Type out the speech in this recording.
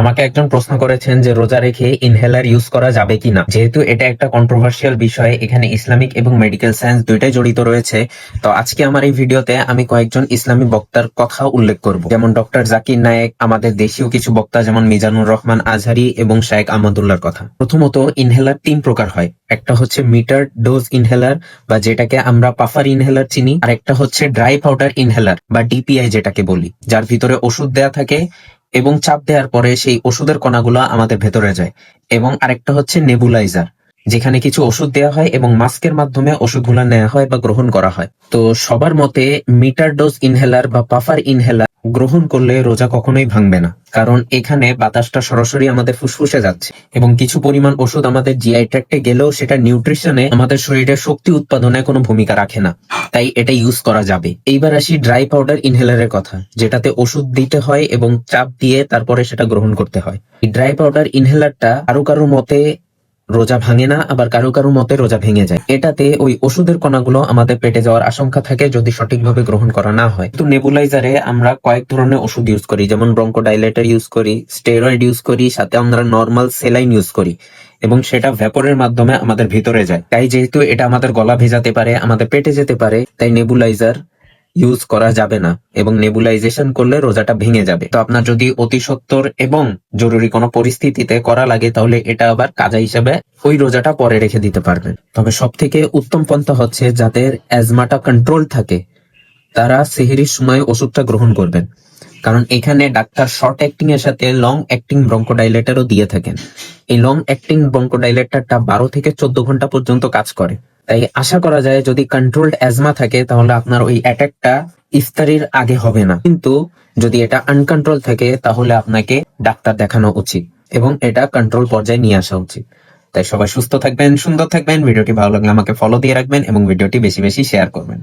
আমাকে একজন প্রশ্ন করেছেন যে রোজা রেখে ইনহেলার ইউজ করা যাবে কিনা। যেহেতু এটা একটা কন্ট্রোভার্সিয়াল বিষয়, এখানে ইসলামিক এবং মেডিকেল সায়েন্স দুইটাই জড়িত রয়েছে। তো আজকে আমার এই ভিডিওতে আমি কয়েকজন ইসলামী বক্তার কথা উল্লেখ করব, যেমন ডক্টর জাকির নায়েক, আমাদের দেশীয় কিছু বক্তা যেমন মিজানুর রহমান আজহারি এবং শায়েখ আহমদুল্লাহর কথা। প্রথমত, ইনহেলার 3 প্রকার হয়। একটা হচ্ছে মিটার ডোজ ইনহেলার বা যেটাকে আমরা পাফার ইনহেলার চিনি, আর একটা হচ্ছে ড্রাই পাউডার ইনহেলার বা ডিপিআই যেটাকে বলি, যার ভিতরে ওষুধ দেয়া থাকে এবং চাপ দেওয়ার পরে সেই ওষুধের কণাগুলো আমাদের ভেতরে যায়। এবং আরেকটা হচ্ছে নেবুলাইজার, যেখানে কিছু ওষুধ দেওয়া হয় এবং মাস্কের মাধ্যমে ওষুধগুলো নেওয়া হয় বা গ্রহণ করা হয়। তো সবার মতে মিটার ডোজ ইনহেলার বা পাফার ইনহেলার গ্রহণ করলে রোজা কখনোই ভাঙবে না, কারণ এখানে বাতাসটা সরাসরি আমাদের ফুসফুসে যাচ্ছে এবং কিছু পরিমাণ ওষুধ আমাদের জিআই ট্র্যাক্টে গেলেও সেটা নিউট্রিশনে আমাদের শরীরে শক্তি উৎপাদনে কোনো ভূমিকা রাখে না, তাই এটা ইউজ করা যাবে। এইবার আসি ড্রাই পাউডার ইনহেলারের কথা, যেটাতে ওষুধ দিতে হয় এবং চাপ দিয়ে তারপরে সেটা গ্রহণ করতে হয়। এই ড্রাই পাউডার ইনহেলারটা কারো কারো মতে রোজা ভাঙে না, আবার কারো কারো মতে রোজা ভেঙে যায়। এটাতে ওই ওষুধের কণাগুলো আমাদের পেটে যাওয়ার আশঙ্কা থাকে যদি সঠিকভাবে গ্রহণ করা না হয়। কিন্তু নেবুলাইজারে আমরা কয়েক ধরনের ওষুধ ইউজ করি, যেমন ব্রঙ্কোডাইলেটর ইউজ করি, স্টেরয়েড ইউজ করি, সাথে আমরা নর্মাল সেলাইন ইউজ করি এবং সেটা ভ্যাপরের মাধ্যমে আমাদের ভিতরে যায়। তাই যেহেতু এটা আমাদের গলা ভেজাতে পারে, আমাদের পেটে যেতে পারে, তাই নেবুলাইজার ইউজ করা যাবে না এবং নেবুলাইজেশন করলে রোজাটা ভেঙে যাবে। তো আপনার যদি অতি সত্বর এবং জরুরি কোনো পরিস্থিতিতে করা লাগে, তাহলে এটা আবার কাজা হিসেবে ওই রোজাটা পরে রেখে দিতে পারবেন। তবে সব থেকে উত্তম পন্থা হচ্ছে যাদের অ্যাজমাটা কন্ট্রোল থাকে তারা সেহরির সময় ওষুধটা গ্রহণ করবেন, কারণ এখানে ডাক্তার শর্ট অ্যাক্টিং এর সাথে লং অ্যাক্টিং ব্রঙ্কোডাইলেটরও দিয়ে থাকেন। এই লং অ্যাক্টিং ব্রঙ্কোডাইলেটরটা 12 থেকে 14 ঘন্টা পর্যন্ত কাজ করে। তাই আশা করা যায় যদি কন্ট্রোলড অ্যাজমা থাকে তাহলে আপনার ওই অ্যাটাকটা ইফতারির আগে হবে না, কিন্তু যদি এটা আনকন্ট্রোল থাকে তাহলে আপনাকে ডাক্তার দেখানো উচিত এবং এটা কন্ট্রোল পর্যায়ে নিয়ে আসা উচিত। তাই সবাই সুস্থ থাকবেন, সুন্দর থাকবেন। ভিডিওটি ভালো লাগলে আমাকে ফলো দিয়ে রাখবেন এবং ভিডিওটি বেশি বেশি শেয়ার করবেন।